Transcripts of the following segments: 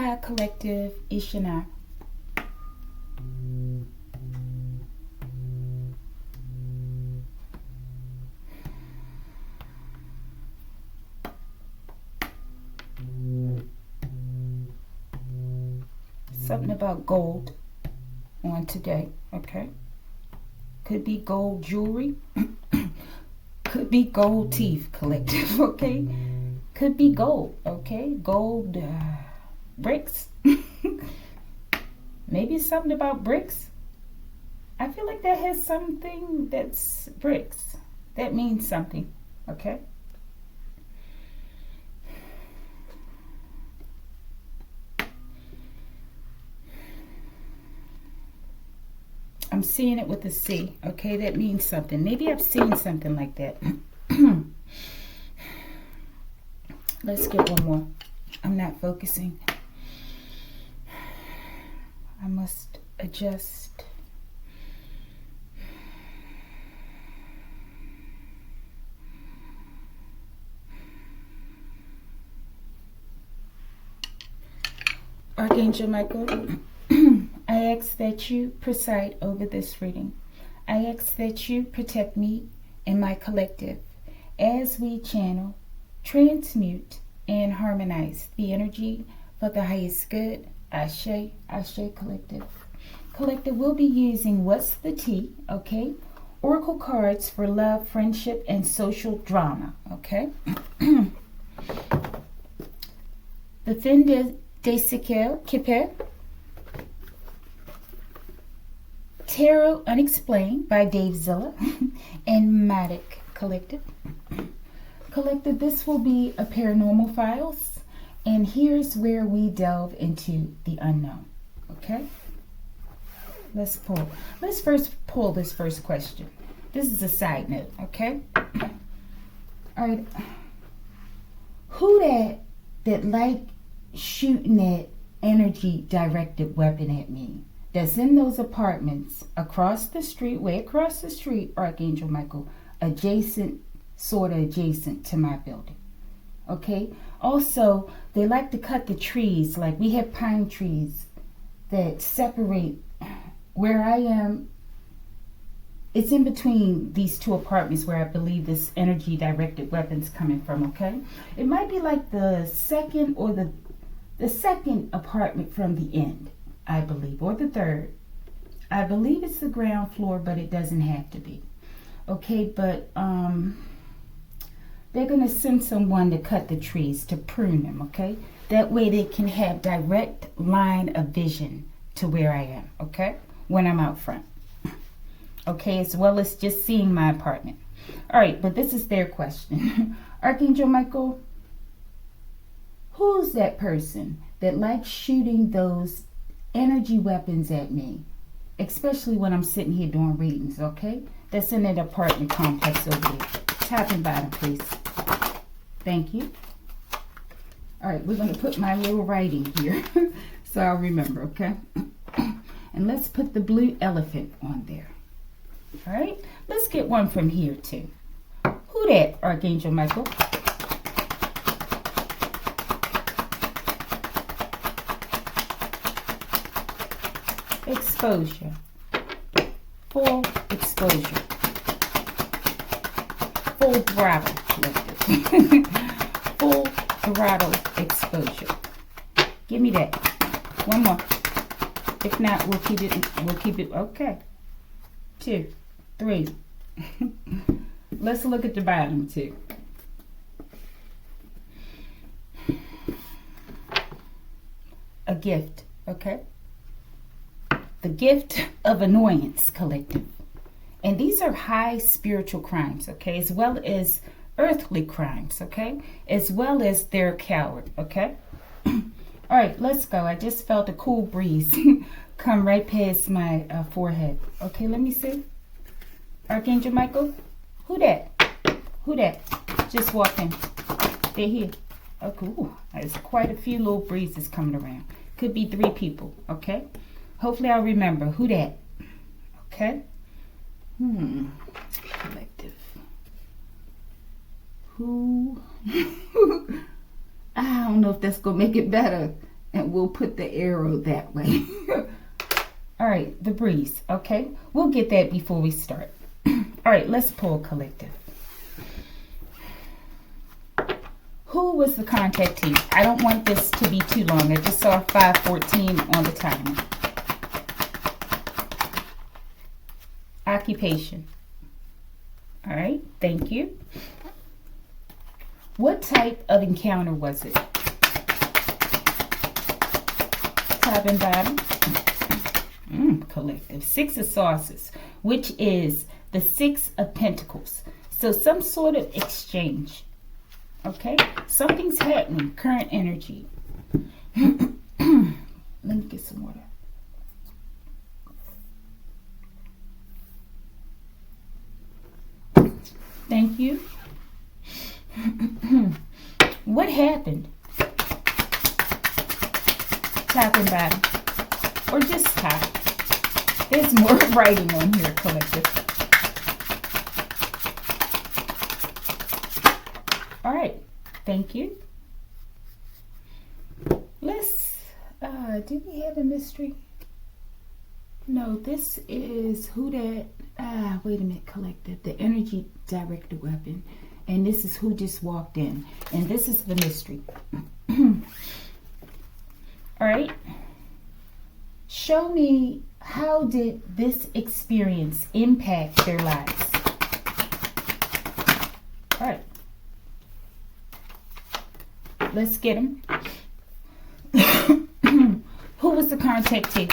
Hi, collective. Ishana. Something about gold on today, okay? Could be gold jewelry. Could be gold teeth, collective, okay? Could be gold, okay? Gold bricks. Maybe something about bricks. I feel like that has something that's bricks. That means something, okay? I'm seeing it with a C, okay? That means something. Maybe I've seen something like that. Let's get one more. I'm not focusing. I must adjust. Archangel Michael, I ask that you preside over this reading. I ask that you protect me and my collective as we channel, transmute, and harmonize the energy for the highest good. Ashe, Ashe, collective. Collective will be using What's the Tea, okay? Oracle cards for love, friendship, and social drama, okay? The fin de siècle, Kipper. Tarot Unexplained by Dave Zilla and Matic Collective. Collective, this will be a Paranormal Files, and here's where we delve into the unknown, okay? Let's pull. Let's first pull this first question. This is a side note, okay? All right. Who that like shooting that energy directed weapon at me? That's in those apartments across the street, way across the street, Archangel Michael, sort of adjacent to my building. Okay? Also, they like to cut the trees. Like we have pine trees that separate where I am. It's in between these two apartments where I believe this energy directed weapon's coming from, okay? It might be like the second or the second apartment from the end, I believe, or the third. I believe it's the ground floor, but it doesn't have to be. Okay, but they're going to send someone to cut the trees, to prune them, okay? That way they can have direct line of vision to where I am, okay? When I'm out front. Okay, as well as just seeing my apartment. All right, but this is their question. Archangel Michael, who's that person that likes shooting those energy weapons at me? Especially when I'm sitting here doing readings, okay? That's in that apartment complex over there. Top and bottom, please. Thank you. All right, we're going to put my little writing here so I'll remember, okay? And let's put the blue elephant on there. All right, let's get one from here too. Who that, Archangel Michael? Exposure. Full exposure. Full throttle. Full throttle exposure. Give me that. One more. If not, we'll keep it. Okay. 2, 3. Let's look at the bottom too. A gift, okay? The gift of annoyance, collective. And these are high spiritual crimes, okay? As well as earthly crimes, okay? As well as they're a coward, okay? All right, let's go. I just felt a cool breeze come right past my forehead. Okay, let me see. Archangel Michael, who that? Who that? Just walked in. They're here. Okay, ooh, there's quite a few little breezes coming around. Could be 3 people, okay? Hopefully I'll remember. Who that? Okay? Collective. Who? I don't know if that's going to make it better. And we'll put the arrow that way. All right, the breeze. Okay, we'll get that before we start. All right, let's pull collective. Who was the contactee? I don't want this to be too long. I just saw 5:14 on the timer. Occupation. All right, thank you. What type of encounter was it? Top and bottom. Collective. 6 of Saucers, which is the 6 of Pentacles. So some sort of exchange. Okay, something's happening. Current energy. Let me get some water. Thank you. What happened? Top and bottom, or just top. There's more writing on here, collective. All right, thank you. Let's, do we have a mystery? No, this is who that, wait a minute, collective. The energy directed weapon. And this is who just walked in. And this is the mystery. All right. Show me, how did this experience impact their lives? All right. Let's get them. Who was the contactee?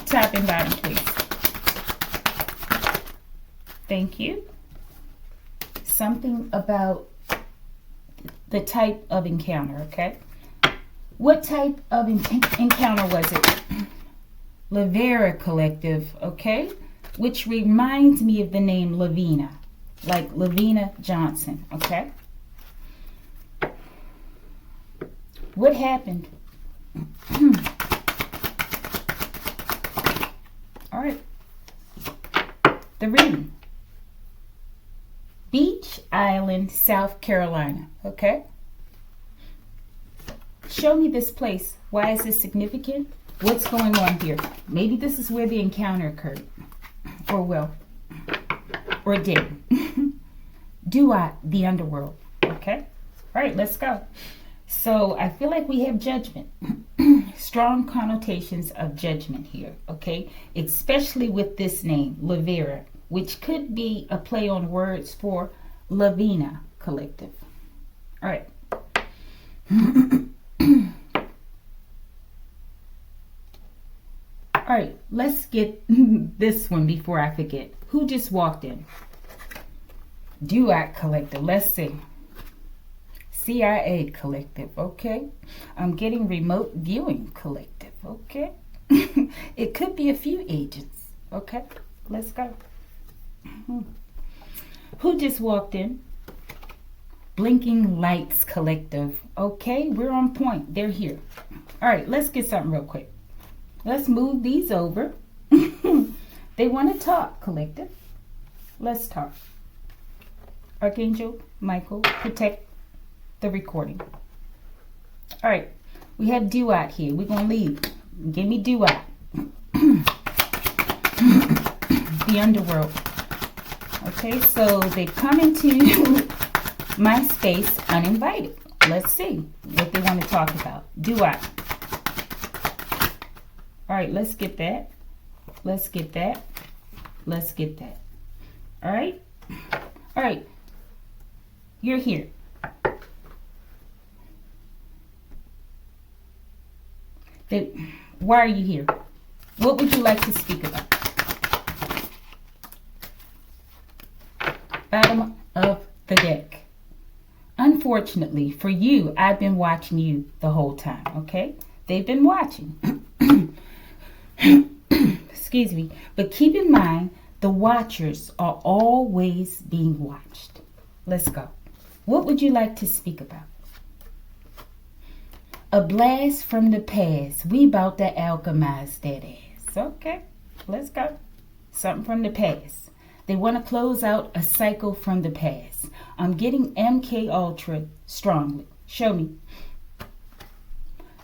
Top and bottom, please. Thank you. Something about the type of encounter, okay? What type of encounter was it? Lavera collective, okay? Which reminds me of the name Lavina, like Lavina Johnson, okay? What happened? All right. The reading. Beach Island, South Carolina, okay? Show me this place. Why is this significant? What's going on here? Maybe this is where the encounter occurred. Or will. Or did. Duat, the underworld, okay? All right, let's go. So I feel like we have judgment. Strong connotations of judgment here, okay? Especially with this name, Lavera, which could be a play on words for Lavina collective. All right. All right, let's get this one before I forget. Who just walked in? Duat collective. Let's see. CIA collective, okay? I'm getting remote viewing collective, okay? It could be a few agents, okay? Let's go. Who just walked in? Blinking Lights collective, okay? We're on point. They're here. All right, let's get something real quick. Let's move these over. They want to talk, collective. Let's talk. Archangel Michael, protect the recording. All right, we have Duat here. We're going to leave. Give me Duat. The underworld. Okay, so they come into my space uninvited. Let's see what they want to talk about. Duat. All right, let's get that. Let's get that. Let's get that. All right? All right. You're here. Why are you here? What would you like to speak about? Bottom of the deck. Unfortunately for you, I've been watching you the whole time, okay? They've been watching. Excuse me. But keep in mind, the watchers are always being watched. Let's go. What would you like to speak about? A blast from the past. We about to alchemize that ass. Okay, let's go. Something from the past. They want to close out a cycle from the past. I'm getting MK Ultra strongly. Show me.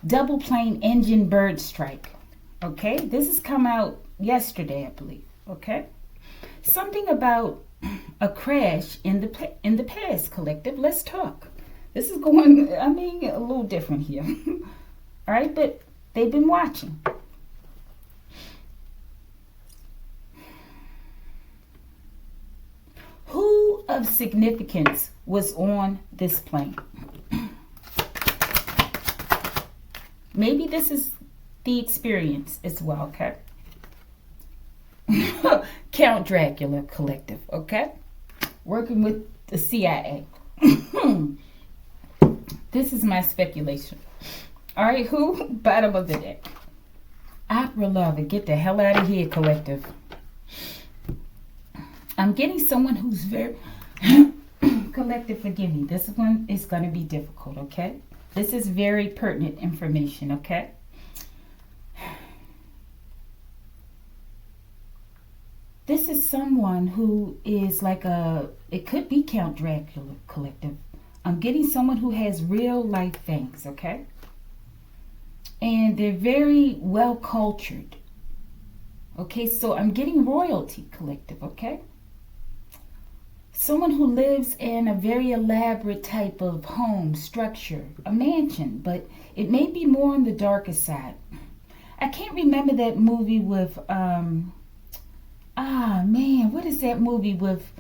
double plane engine bird strike. Okay, this has come out yesterday, I believe. Okay, something about a crash in the past, collective. Let's talk. This is going, I mean, a little different here. All right, but they've been watching. Who of significance was on this plane? Maybe this is the experience as well, okay? Count Dracula collective, okay? Working with the CIA. This is my speculation. All right, who? Bottom of the deck. Opera lover, get the hell out of here, collective. I'm getting someone who's very... Collective, forgive me. This one is going to be difficult, okay? This is very pertinent information, okay? This is someone who is like it could be Count Dracula collective. I'm getting someone who has real life things, okay? And they're very well cultured. Okay, so I'm getting royalty collective, okay? Someone who lives in a very elaborate type of home structure, a mansion, but it may be more on the darker side. I can't remember that movie with, what is that movie with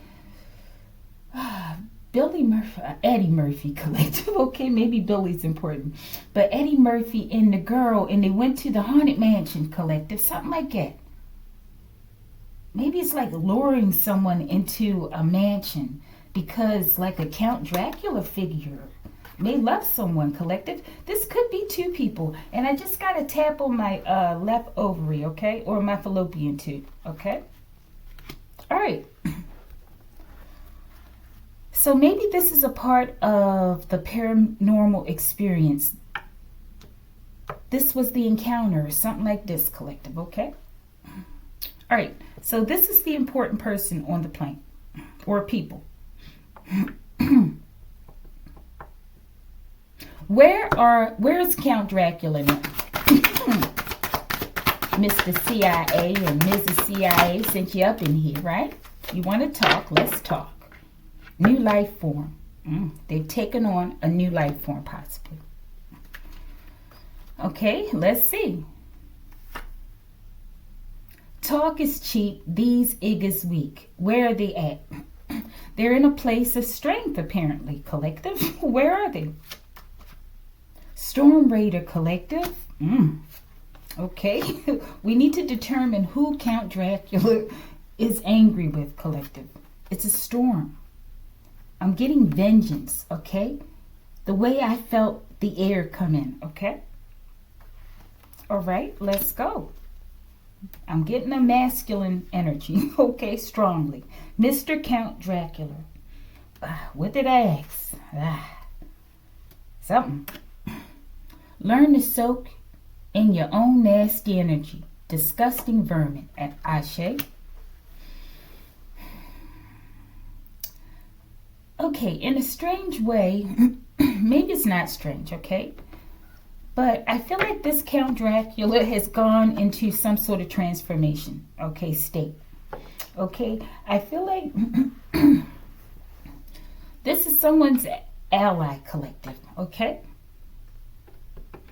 Billy Murphy, Eddie Murphy collective. Okay, maybe Billy's important. But Eddie Murphy and the girl, and they went to the Haunted Mansion collective, something like that. Maybe it's like luring someone into a mansion because like a Count Dracula figure may love someone collective. This could be two people. And I just got to tap on my left ovary, okay? Or my fallopian tube, okay? All right. So maybe this is a part of the paranormal experience. This was the encounter, something like this collective, okay? All right, so this is the important person on the plane, or people. Where's Count Dracula now? Mr. CIA and Mrs. CIA sent you up in here, right? You want to talk, let's talk. New life form. They've taken on a new life form, possibly. Okay, let's see. Talk is cheap, these is weak. Where are they at? They're in a place of strength, apparently, collective. Where are they? Storm Raider collective. Okay, we need to determine who Count Dracula is angry with, collective. It's a storm. I'm getting vengeance, okay? The way I felt the air come in, okay? All right, let's go. I'm getting a masculine energy, okay, strongly. Mr. Count Dracula. What did I ask? Something. Learn to soak in your own nasty energy. Disgusting vermin at Ashe. Okay, in a strange way, maybe it's not strange, okay? But I feel like this Count Dracula has gone into some sort of transformation, okay, state. Okay, I feel like this is someone's ally collective, okay?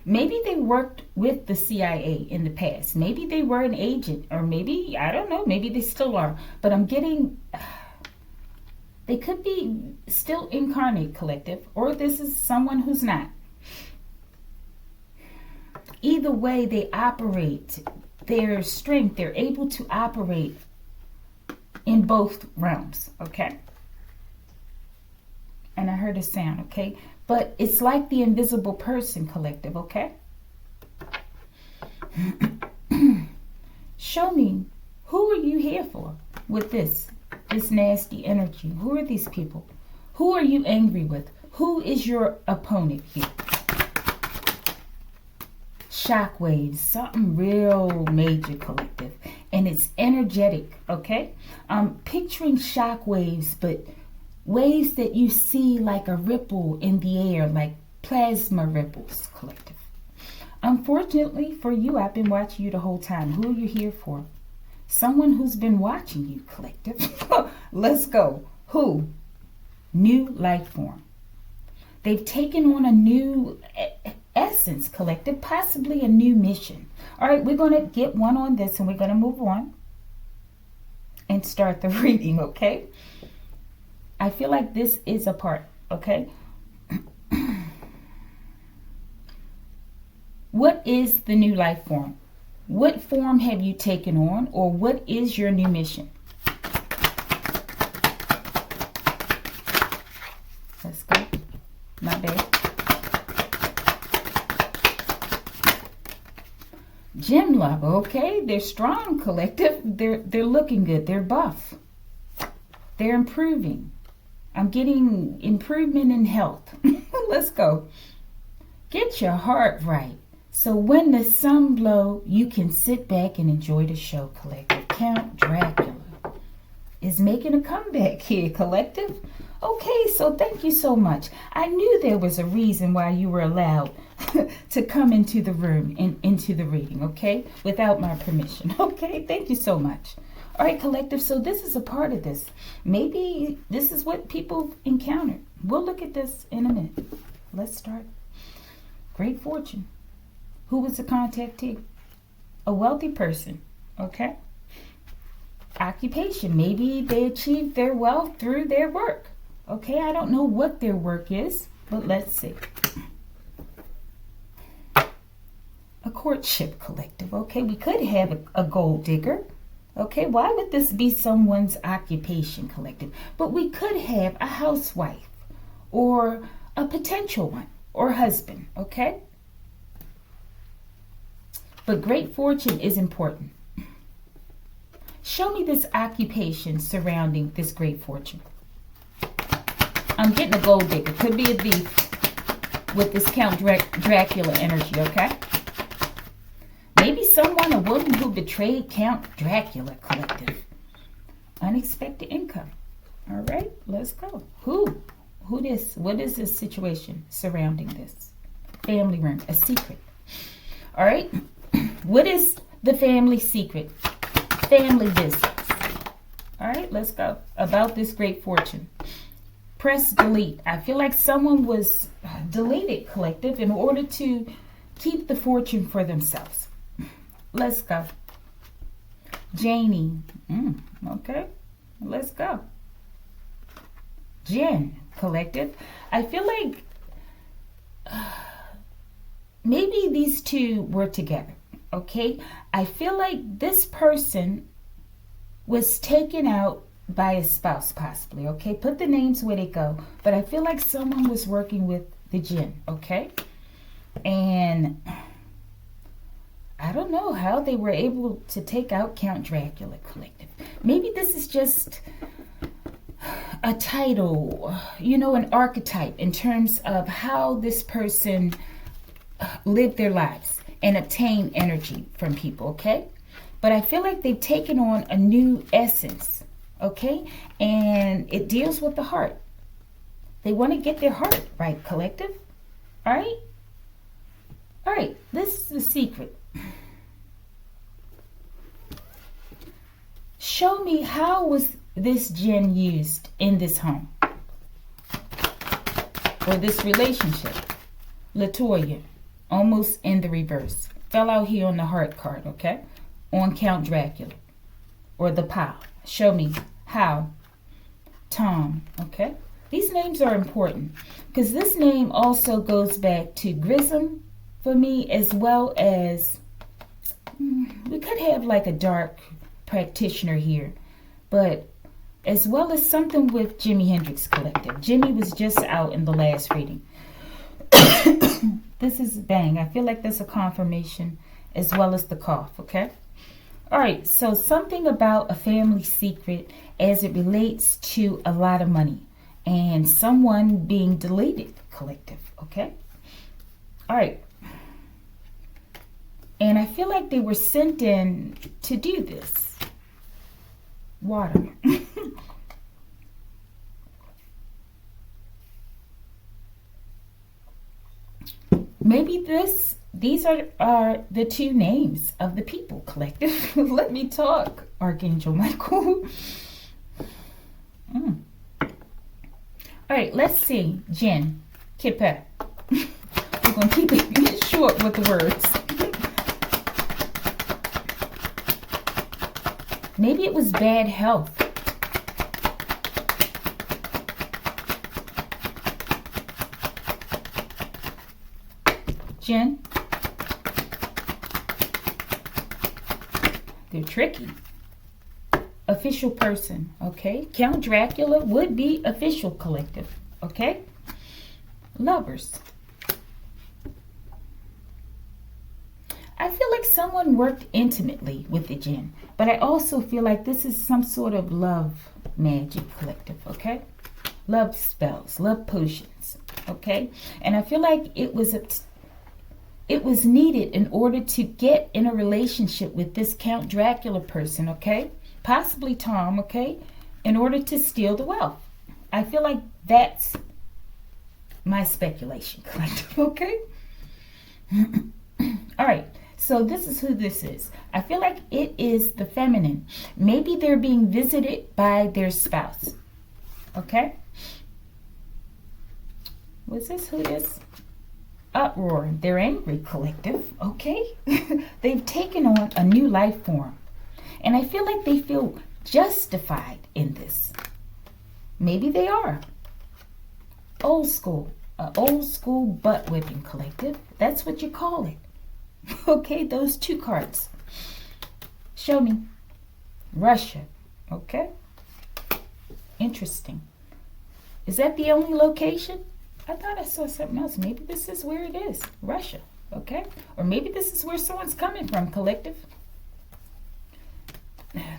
Maybe they worked with the CIA in the past. Maybe they were an agent, or maybe, I don't know, maybe they still are. But I'm getting, they could be still incarnate collective, or this is someone who's not. Either way, they operate their strength. They're able to operate in both realms, okay? And I heard a sound, okay? But it's like the invisible person collective, okay? Show me, who are you here for with this nasty energy? Who are these people? Who are you angry with? Who is your opponent here? Shockwaves, something real major collective. And it's energetic, okay? I'm picturing shockwaves, but waves that you see like a ripple in the air, like plasma ripples collective. Unfortunately for you, I've been watching you the whole time. Who are you here for? Someone who's been watching you, collective. Let's go. Who? New life form. They've taken on a new essence, collective, possibly a new mission. All right, we're going to get one on this and we're going to move on and start the reading, okay? I feel like this is a part, okay? What is the new life form? What form have you taken on, or what is your new mission? Let's go. My bad. Gem lover, okay? They're strong, collective. They're looking good. They're buff. They're improving. I'm getting improvement in health. Let's go. Get your heart right. So when the sun blows, you can sit back and enjoy the show, collective. Count Dracula is making a comeback here, collective. Okay, so thank you so much. I knew there was a reason why you were allowed to come into the room and into the reading, okay? Without my permission, okay? Thank you so much. All right, collective, so this is a part of this. Maybe this is what people encountered. We'll look at this in a minute. Let's start. Great fortune. Who was the contactee? A wealthy person, okay? Occupation. Maybe they achieved their wealth through their work. Okay, I don't know what their work is, but let's see. A courtship, collective. Okay, we could have a gold digger. Okay, why would this be someone's occupation, collective? But we could have a housewife or a potential one or husband, okay? But great fortune is important. Show me this occupation surrounding this great fortune. I'm getting a gold digger. Could be a thief with this Count Dracula energy, okay? Maybe someone, a woman who betrayed Count Dracula, collective. Unexpected income. All right, let's go. Who? Who this? What is this situation surrounding this? Family room, a secret. All right. What is the family secret? Family business. All right, let's go. About this great fortune. Press delete. I feel like someone was deleted, collective, in order to keep the fortune for themselves. Let's go. Janie. Okay, let's go. Jen, collective. I feel like maybe these two were together. Okay, I feel like this person was taken out by a spouse, possibly. Okay, put the names where they go, but I feel like someone was working with the jinn. Okay, and I don't know how they were able to take out Count Dracula, collective. Maybe this is just a title, you know, an archetype in terms of how this person lived their lives and obtain energy from people, okay? But I feel like they've taken on a new essence, okay? And it deals with the heart. They want to get their heart right, collective. All right? All right, this is the secret. Show me, how was this jinn used in this home? Or this relationship? Latoya. Almost in the reverse. Fell out here on the heart card, okay? On Count Dracula. Or the pile. Show me how. Tom, okay? These names are important. Because this name also goes back to Grissom for me, as well as we could have like a dark practitioner here. But as well as something with Jimi Hendrix Collective. Jimmy was just out in the last reading. This is bang. I feel like that's a confirmation as well as the cough, okay? All right, so something about a family secret as it relates to a lot of money and someone being deleted, collective, okay? All right. And I feel like they were sent in to do this. Water. Maybe these are the two names of the people, collective. Let me talk, Archangel Michael. All right, let's see. Jen, Kippe. We're going to keep it short with the words. Maybe it was bad health. Jen, they're tricky. Official person, okay? Count Dracula would be official, collective, okay? Lovers. I feel like someone worked intimately with the Jinn, but I also feel like this is some sort of love magic, collective, okay? Love spells, love potions, okay? And I feel like it was needed in order to get in a relationship with this Count Dracula person, okay? Possibly Tom, okay? In order to steal the wealth. I feel like that's my speculation, collective, okay? All right, so this is who this is. I feel like it is the feminine. Maybe they're being visited by their spouse, okay? Was this who this? Uproar. They're angry, collective, okay? They've taken on a new life form. And I feel like they feel justified in this. Maybe they are. Old school. Old school butt whipping, collective. That's what you call it. Okay, those two cards. Show me. Russia. Okay. Interesting. Is that the only location? I thought I saw something else. Maybe this is where it is. Russia. Okay. Or maybe this is where someone's coming from, collective.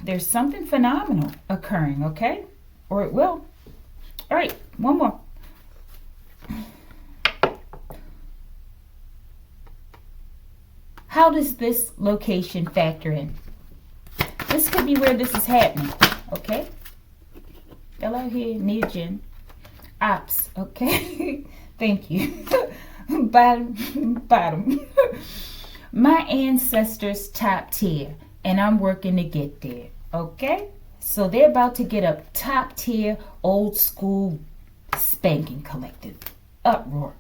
There's something phenomenal occurring, okay? Or it will. All right, one more. How does this location factor in? This could be where this is happening, okay? Hello here, Nijin. Ops, okay? Thank you. Bottom. My ancestors top tier. And I'm working to get there, okay? So they're about to get up top tier, old school spanking, collective. Uproar.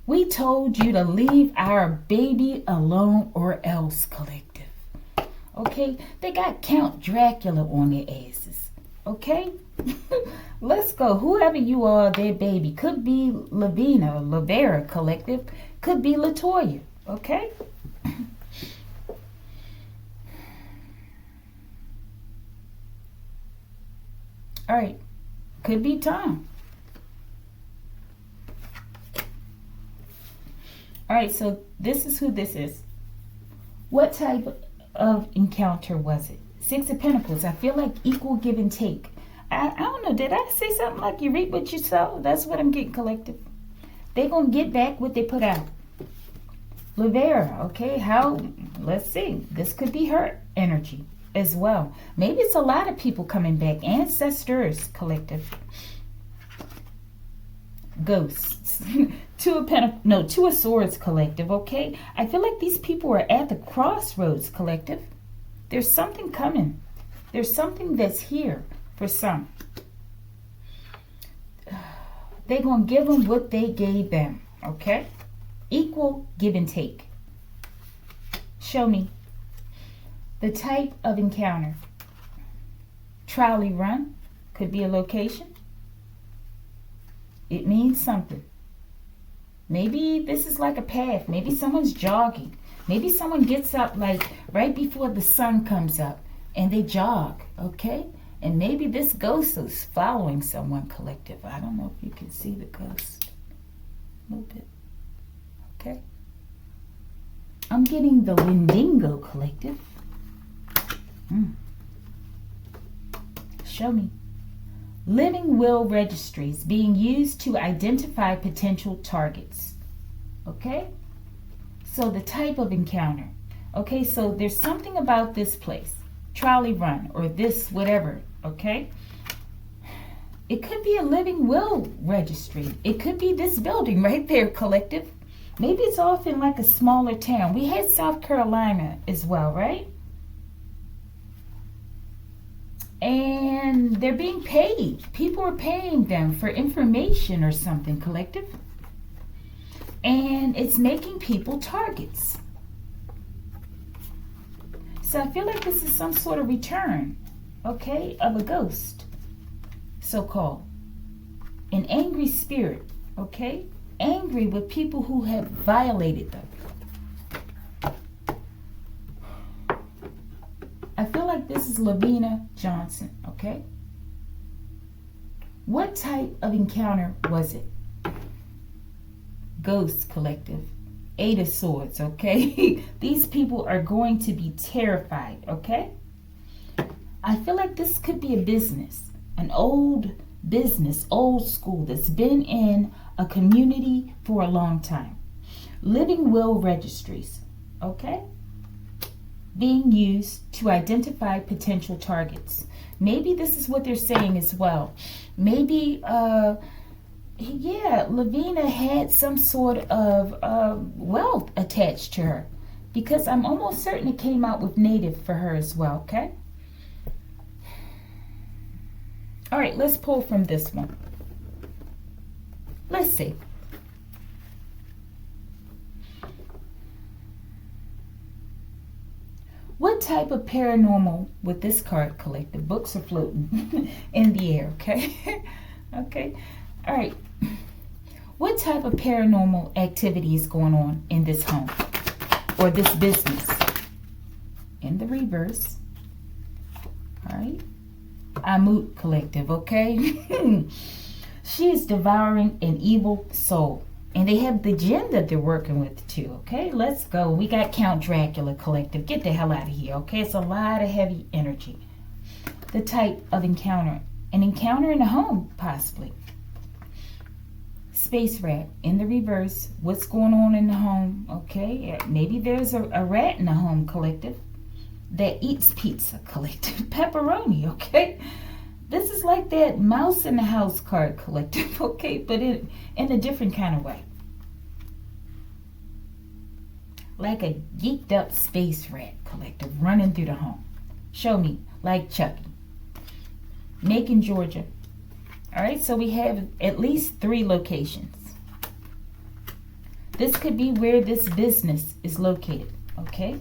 We told you to leave our baby alone or else, collective. Okay? They got Count Dracula on their asses, okay? Let's go. Whoever you are, their baby. Could be Lavina, Lavera, collective. Could be Latoya, okay? All right, could be Tom. All right, so this is who this is. What type of encounter was it? Six of Pentacles. I feel like equal give and take. I don't know. Did I say something like you reap what you sow? That's what I'm getting, collective. They're going to get back what they put out. Lavera, okay, how? Let's see. This could be her energy as well. Maybe it's a lot of people coming back. Ancestors, collective. Ghosts. Two of Swords, collective, okay? I feel like these people are at the crossroads, collective. There's something coming. There's something that's here for some. They're going to give them what they gave them, okay? Equal give and take. Show me. The type of encounter. Trolley run. Could be a location. It means something. Maybe this is like a path. Maybe someone's jogging. Maybe someone gets up like right before the sun comes up and they jog, okay? And maybe this ghost is following someone, collective. I don't know if you can see the ghost. A little bit. Okay. I'm getting the Wendigo, collective. Show me. Living will registries being used to identify potential targets. Okay? So the type of encounter. Okay, so there's something about this place. Trolley run or this whatever. Okay? It could be a living will registry. It could be this building right there, collective. Maybe it's off in like a smaller town. We had South Carolina as well, right? And they're being paid. People are paying them for information or something, collective. And it's making people targets. So I feel like this is some sort of return, okay, of a ghost, so-called. An angry spirit, okay? Angry with people who have violated them. I feel like this is Lavina Johnson, okay? What type of encounter was it? Ghost, collective. 8 of Swords, okay? These people are going to be terrified, okay? I feel like this could be a business, an old business, old school, that's been in a community for a long time. Living will registries, okay? Being used to identify potential targets. Maybe this is what they're saying as well. Maybe, Lavina had some sort of wealth attached to her, because I'm almost certain it came out with native for her as well, okay? All right, let's pull from this one. Let's see. What type of paranormal with this card, collective? Books are floating in the air, okay? Okay. All right. What type of paranormal activity is going on in this home or this business? In the reverse. All right. Amut, collective, okay? She is devouring an evil soul. And they have the gin that they're working with too, okay? Let's go. We got Count Dracula, collective. Get the hell out of here, okay? It's a lot of heavy energy. The type of encounter. An encounter in the home, possibly. Space rat in the reverse. What's going on in the home, okay? Maybe there's a rat in the home, collective, that eats pizza, collective. Pepperoni, okay? This is like that mouse in the house card, collective, okay? But in a different kind of way. Like a geeked up space rat, collective, running through the home. Show me, like Chucky. Macon, Georgia. All right, so we have at least 3 locations. This could be where this business is located, okay?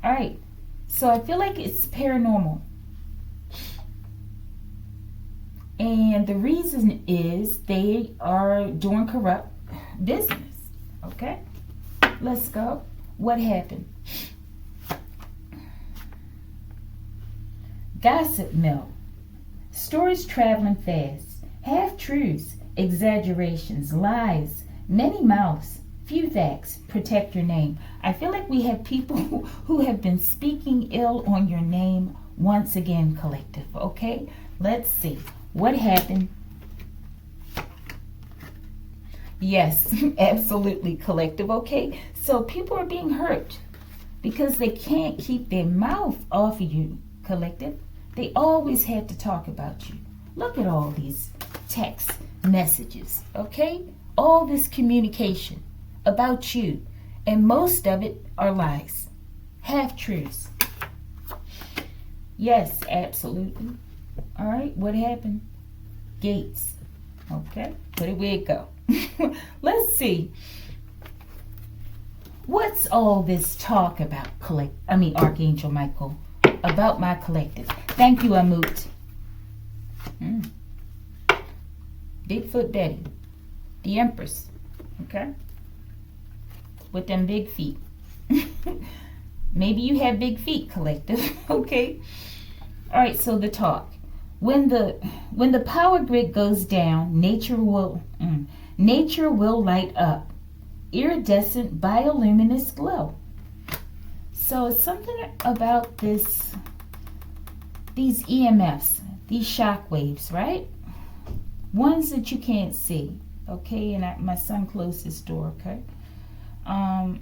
All right, so I feel like it's paranormal. And the reason is they are doing corrupt business, okay? Let's go. What happened? Gossip mill. Stories traveling fast. Half-truths, exaggerations, lies, many mouths, few facts. Protect your name. I feel like we have people who have been speaking ill on your name once again, collective, okay? Let's see. What happened? Yes, absolutely, collective, okay? So people are being hurt because they can't keep their mouth off of you, collective. They always have to talk about you. Look at all these text messages, okay? All this communication about you, and most of it are lies, half-truths. Yes, absolutely. All right, what happened? Gates. Okay, where it go? Let's see. What's all this talk about, Archangel Michael, about my collective? Thank you, Amut. Bigfoot Betty, the Empress, okay? With them big feet. Maybe you have big feet, collective, okay? All right, so the talk. When the power grid goes down, nature will light up, iridescent bioluminescent glow. So it's something about these EMFs, these shock waves, right? Ones that you can't see, okay? And my son closed his door, okay? I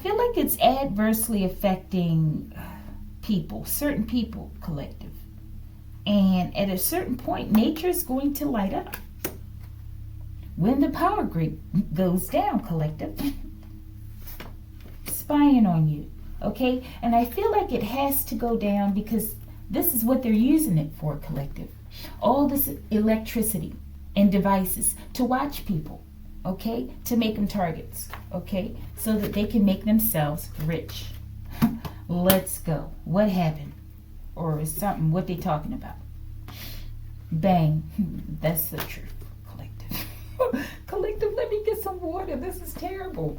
feel like it's adversely affecting people, certain people, collective. And at a certain point, nature is going to light up. when the power grid goes down, collective. Spying on you, okay? And I feel like it has to go down because this is what they're using it for, collective. All this electricity and devices to watch people, okay? To make them targets, okay? So that they can make themselves rich. Let's go. What happened? Or something, what they talking about? Bang. That's the truth, collective. Collective, let me get some water. This is terrible.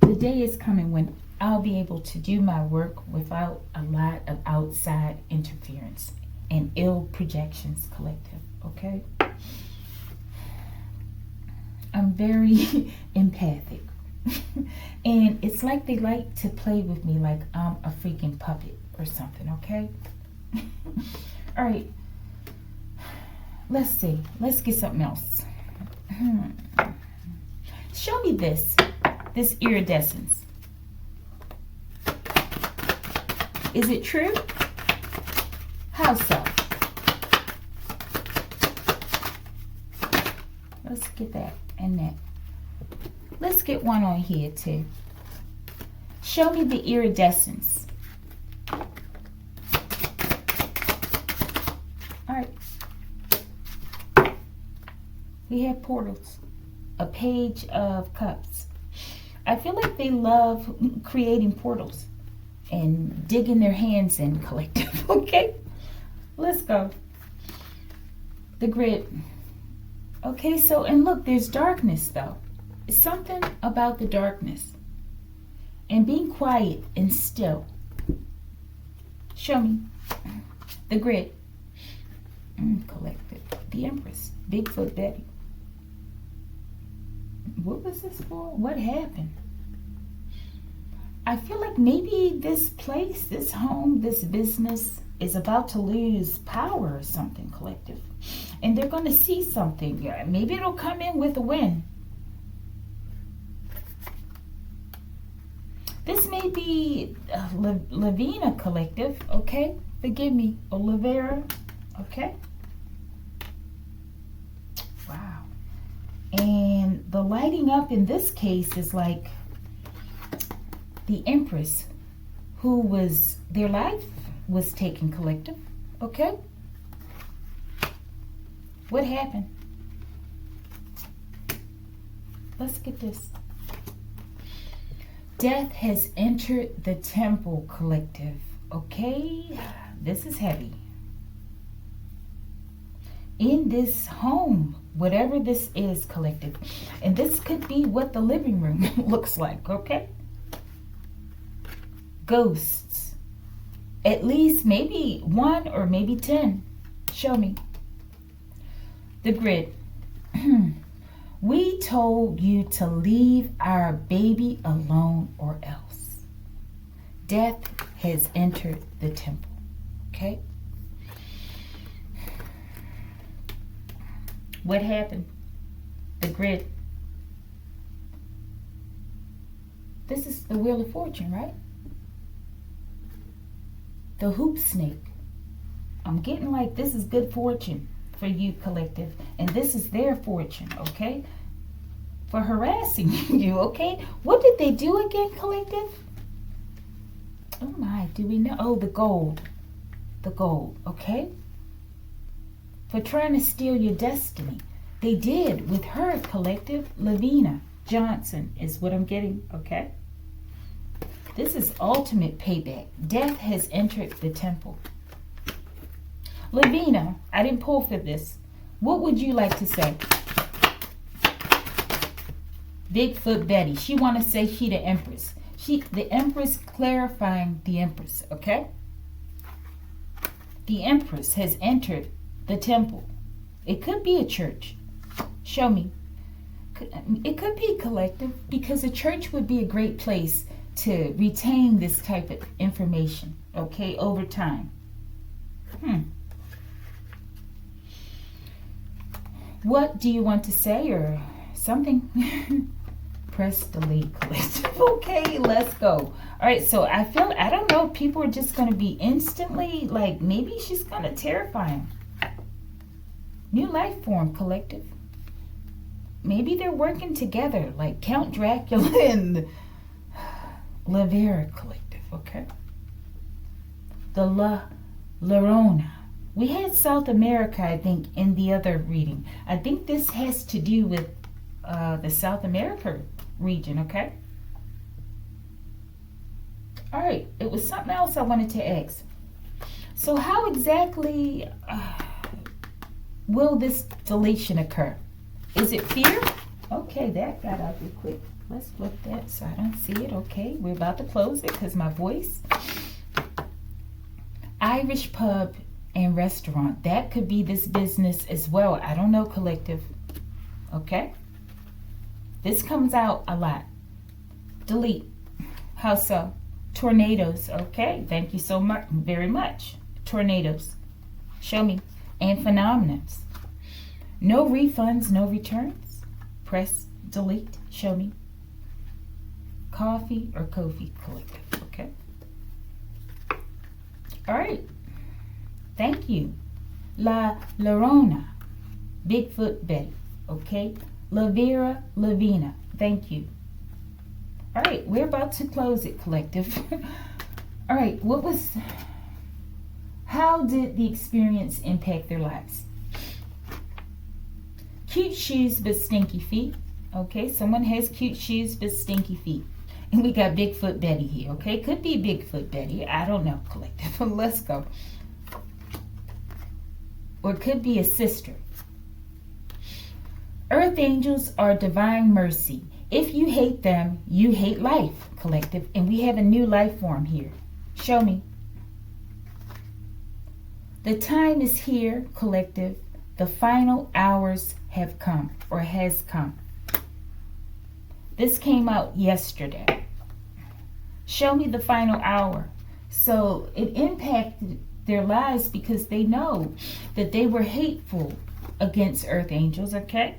The day is coming when I'll be able to do my work without a lot of outside interference and ill projections, collective, okay? I'm very empathic. And it's like they like to play with me like I'm a freaking puppet or something, okay? All right. Let's see. Let's get something else. Show me this iridescence. Is it true? How so? Let's get that and that. Let's get one on here too. Show me the iridescence. All right. We have portals. A page of cups. I feel like they love creating portals and digging their hands in, collective. Okay? Let's go. The grid. Okay, so, and look, there's darkness though. It's something about the darkness. And being quiet and still. Show me. The grid. Collective. The Empress. Bigfoot Betty. What was this for? What happened? I feel like maybe this place, this home, this business is about to lose power or something, collective. And they're going to see something. Yeah, maybe it'll come in with a win. This may be Lavina, collective, okay? Forgive me, Olivera, okay? Wow. And the lighting up in this case is like the Empress, who was, their life was taken, collective, okay? What happened? Let's get this. Death has entered the temple, collective, okay? This is heavy. In this home, whatever this is, collective, and this could be what the living room looks like, okay? Ghosts. At least maybe 1 or maybe 10. Show me. The grid. We told you to leave our baby alone or else. Death has entered the temple. Okay? What happened? The grid. This is the Wheel of Fortune, right? The hoop snake. I'm getting like this is good fortune for you, collective, and this is their fortune, okay? For harassing you, okay? What did they do again, collective? Oh my, do we know? Oh, the gold. The gold, okay? For trying to steal your destiny. They did with her, collective. Lavina Johnson is what I'm getting, okay? This is ultimate payback. Death has entered the temple. Lavina, I didn't pull for this. What would you like to say? Bigfoot Betty. She want to say she the Empress. The Empress clarifying the Empress, okay? The Empress has entered the temple. It could be a church. Show me. It could be collective because a church would be a great place to retain this type of information, okay, over time. What do you want to say or something? Press delete, collective. Okay, let's go. All right, so I don't know, people are just going to be instantly, like, maybe she's going to terrify him. New life form, collective. Maybe they're working together, like Count Dracula and Lavera, collective, okay? The Llorona. We had South America, I think, in the other reading. I think this has to do with the South America region, okay? All right, it was something else I wanted to ask. So how exactly will this deletion occur? Is it fear? Okay, that got out real quick. Let's flip that so I don't see it. Okay, we're about to close it because my voice. Irish pub and restaurant. That could be this business as well. I don't know, collective. Okay? This comes out a lot. Delete. How so? Tornadoes. Okay, thank you so much, very much. Tornadoes. Show me. And phenomenons. No refunds, no returns. Press delete. Show me. Coffee or Kofi, collective. Okay. All right. Thank you. La Llorona. Bigfoot Betty. Okay. Lavera Lavina. Thank you. All right. We're about to close it, collective. All right. How did the experience impact their lives? Cute shoes but stinky feet. Okay. Someone has cute shoes but stinky feet. And we got Bigfoot Betty here, okay? Could be Bigfoot Betty. I don't know, collective. Let's go. Or it could be a sister. Earth angels are divine mercy. If you hate them, you hate life, collective. And we have a new life form here. Show me. The time is here, collective. The final hours have come or has come. This came out yesterday. Show me the final hour. So it impacted their lives because they know that they were hateful against earth angels, okay?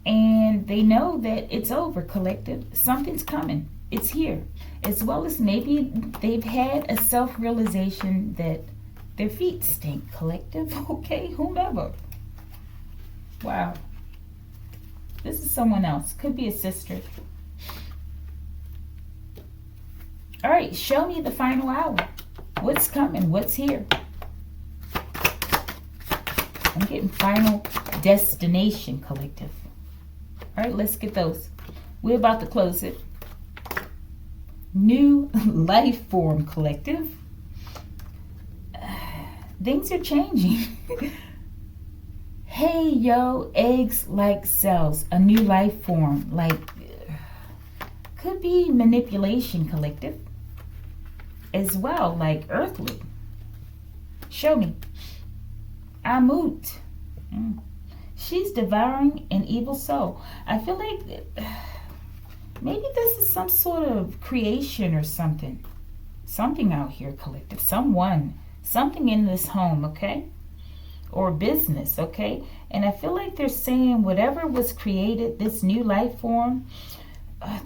And they know that it's over, collective. Something's coming. It's here. As well as maybe they've had a self-realization that their feet stink, collective, okay? Whomever. Wow. This is someone else. Could be a sister. All right, show me the final hour. What's coming? What's here? I'm getting final destination, collective. All right, let's get those. We're about to close it. New life form, collective. Things are changing. Hey, yo, eggs like cells. A new life form, like, could be manipulation, collective. As well, like earthly. Show me. Amut. She's devouring an evil soul. I feel like maybe this is some sort of creation or something. Something out here, collective. Someone. Something in this home, okay? Or business, okay? And I feel like they're saying whatever was created, this new life form,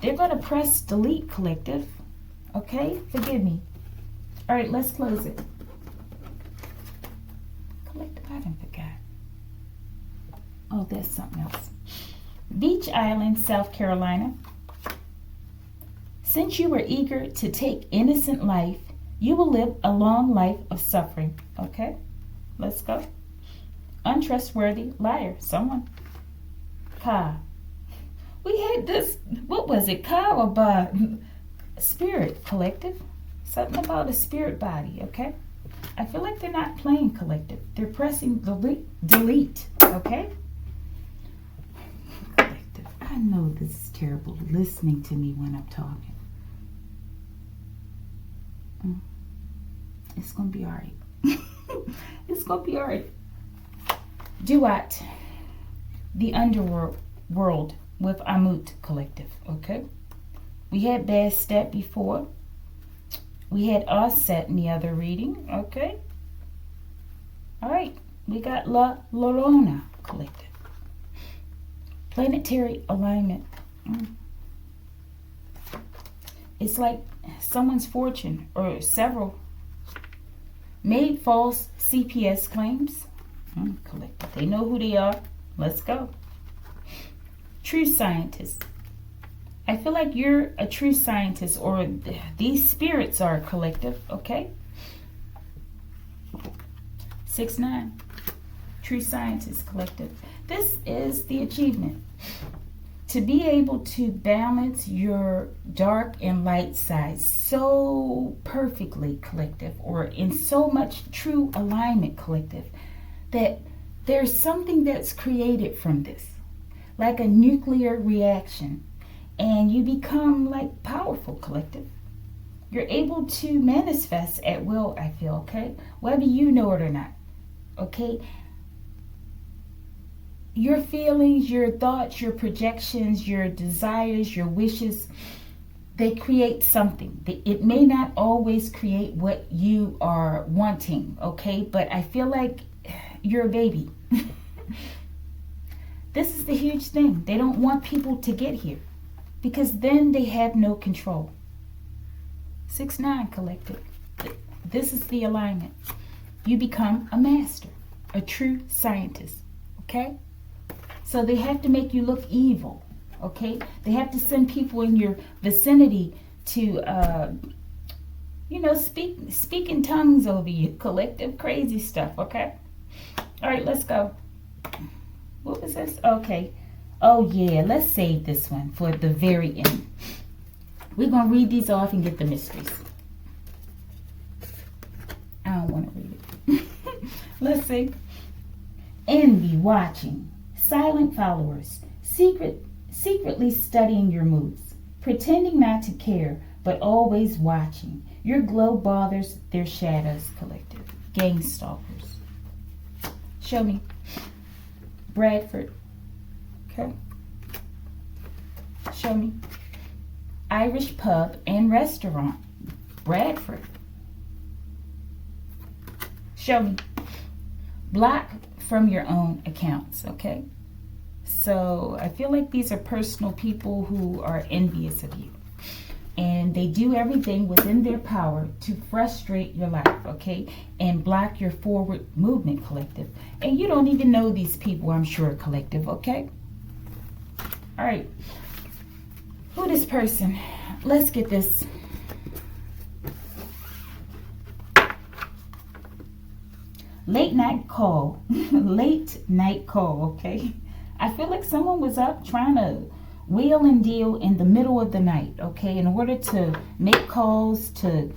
they're going to press delete, collective. Okay? Forgive me. All right, let's close it. Collective, I didn't forget. Oh, there's something else. Beach Island, South Carolina. Since you were eager to take innocent life, you will live a long life of suffering. Okay? Let's go. Untrustworthy liar. Someone. Ka. We had this, what was it? Ka or ba? Spirit, collective. Something about a spirit body, okay? I feel like they're not playing, collective. They're pressing delete, okay? Collective. I know this is terrible, listening to me when I'm talking. It's going to be all right. It's going to be all right. Duat, the underworld with Amut, collective, okay? We had Bastet before. We had Osset in the other reading, okay? All right, we got La Llorona, collective. Planetary alignment. It's like someone's fortune or several. Made false CPS claims. Collective. They know who they are. Let's go. True scientist. I feel like you're a true scientist, or these spirits are collective, okay? 6-9. True scientist collective. This is the achievement. To be able to balance your dark and light sides so perfectly, collective, or in so much true alignment, collective, that there's something that's created from this, like a nuclear reaction, and you become like powerful, collective. You're able to manifest at will, I feel, okay? Whether you know it or not, okay? Your feelings, your thoughts, your projections, your desires, your wishes, they create something. It may not always create what you are wanting, okay? But I feel like you're a baby. This is the huge thing. They don't want people to get here because then they have no control. 6-9 collective. This is the alignment. You become a master, a true scientist, okay? So they have to make you look evil, okay? They have to send people in your vicinity to, speak in tongues over you. Collective crazy stuff, okay? All right, let's go. What was this? Okay. Oh, yeah, let's save this one for the very end. We're going to read these off and get the mysteries. I don't want to read it. Let's see. Envy watching. Silent followers, secretly studying your moves, pretending not to care, but always watching. Your glow bothers their shadows, collective. Gang stalkers. Show me. Bradford. Okay. Show me. Irish pub and restaurant. Bradford. Show me. Block from your own accounts, okay? So I feel like these are personal people who are envious of you. And they do everything within their power to frustrate your life, okay? And block your forward movement, collective. And you don't even know these people, I'm sure, collective, okay? All right. Who this person? Let's get this. Late night call. Late night call, okay? I feel like someone was up trying to wheel and deal in the middle of the night, okay? In order to make calls to,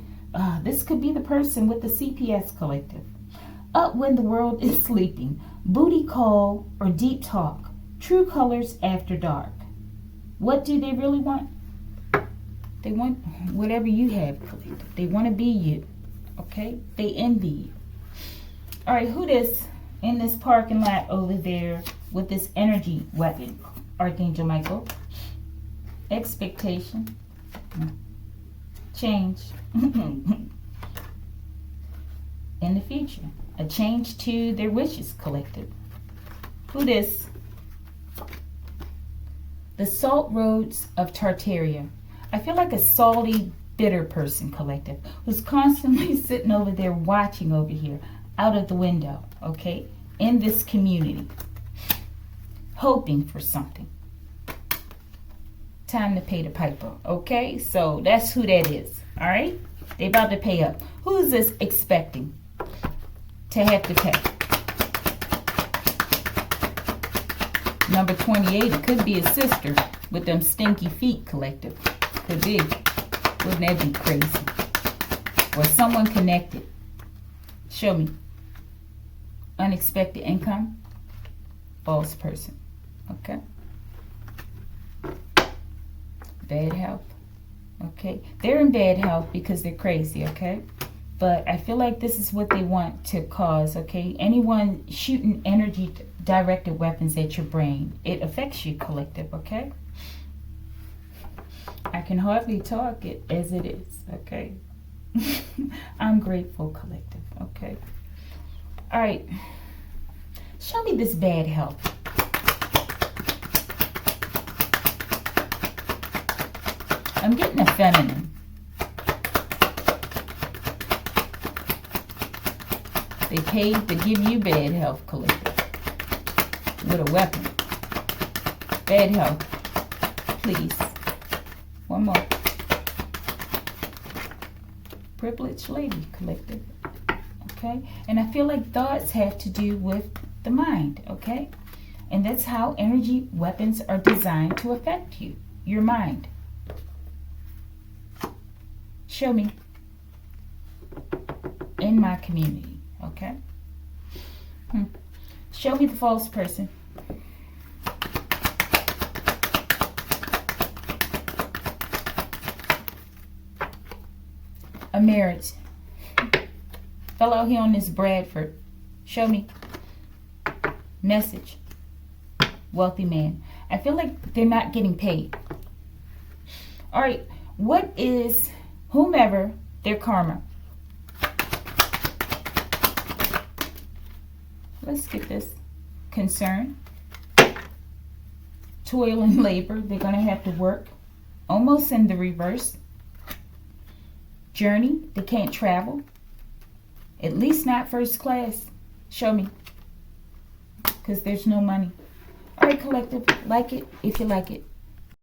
this could be the person with the CPS collective. Up when the world is sleeping. Booty call or deep talk. True colors after dark. What do they really want? They want whatever you have, collective. They want to be you, okay? They envy you. All right, who this in this parking lot over there with this energy weapon? Archangel Michael. Expectation. Change. In the future. A change to their wishes, collective. Who this? The salt roads of Tartaria. I feel like a salty, bitter person, collective, who's constantly sitting over there watching over here. Out of the window, okay, in this community, hoping for something. Time to pay the piper, okay? So that's who that is, all right? They about to pay up. Who is this expecting to have to pay? Number 28, it could be a sister with them stinky feet, collective. Could be. Wouldn't that be crazy? Or someone connected. Show me. Unexpected income. False person. Okay. Bad health. Okay. They're in bad health because they're crazy. Okay. But I feel like this is what they want to cause. Okay. Anyone shooting energy directed weapons at your brain, it affects you, collective. Okay. I can hardly talk it as it is. Okay. I'm grateful, collective. Okay. All right. Show me this bad health. I'm getting a feminine. They paid to give you bad health, collective. With a weapon. Bad health. Please. One more. Privileged lady, collective. Okay? And I feel like thoughts have to do with the mind, okay? And that's how energy weapons are designed to affect you. Your mind. Show me. In my community, okay? Show me the false person. A marriage. Fell out here on this Bradford. Show me. Message. Wealthy man. I feel like they're not getting paid. All right. What is whomever their karma? Let's get this. Concern. Toil and labor. They're going to have to work. Almost in the reverse. Journey. They can't travel. At least not first class. Show me. Because there's no money. All right, collective. Like it if you like it.